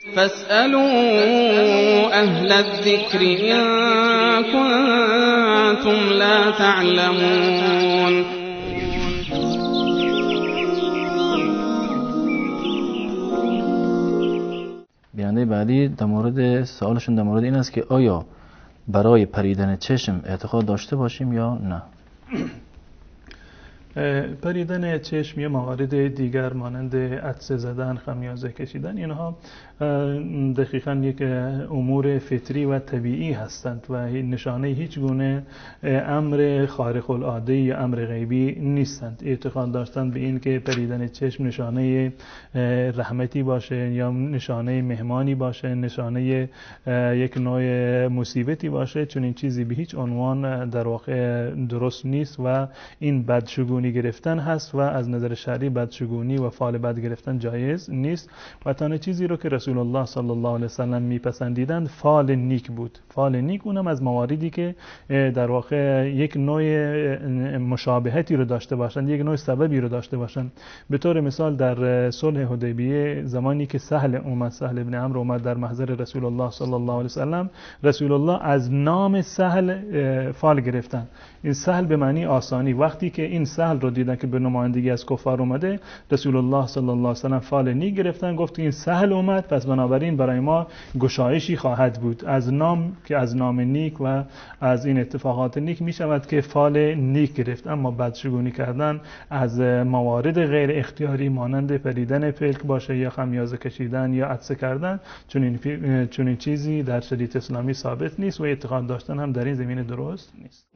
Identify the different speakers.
Speaker 1: فاسألوا أهل الذكر إن كنتم لا تعلمون.
Speaker 2: بیننده بعدی در مورد سوالشون در مورد این است که آیا برای پریدن چشم اعتقاد داشته باشیم یا نه؟
Speaker 3: پریدن چشم یا موارد دیگر مانند عدسه زدن، خمیازه کشیدن، اینها دقیقاً یک امور فطری و طبیعی هستند و نشانه هیچ گونه امر خارق العاده یا امر غیبی نیستند. اعتقاد داشتن به این که پریدن چشم نشانه رحمتی باشه یا نشانه مهمانی باشه، نشانه یک نوع مصیبتی باشه، چون این چیزی به هیچ عنوان در واقع درست نیست و این بدشگونی گرفتن هست و از نظر شرعی بدشگونی و فال بد گرفتن جایز نیست. و تنها چیزی رو که رسول الله صلی الله علیه وسلم میپسندیدند فال نیک بود. فال نیک اونم از مواردی که در واقع یک نوع مشابهتی رو داشته باشند، یک نوع سببی رو داشته باشند. به طور مثال در صلح حدیبیه زمانی که سهل ابن عمرو اومد در محضر رسول الله صلی الله علیه وسلم، رسول الله از نام سهل فال گرفتن. این سهل به معنی آسانی. وقتی که این سهل رو دیدن که به نمایندگی از کفار اومده، رسول الله صلی الله علیه وسلم فال نیک گرفتن، گفت این سهل اومد، پس بنابراین برای ما گشایشی خواهد بود. از نام که از نام نیک و از این اتفاقات نیک می شود که فال نیک گرفت. اما بدشگونی کردن از موارد غیر اختیاری مانند پریدن پلک باشه یا خمیازه کشیدن یا عدسه کردن، چون این چیزی در شریعت اسلامی ثابت نیست و اعتقاد داشتن هم در این زمینه درست نیست.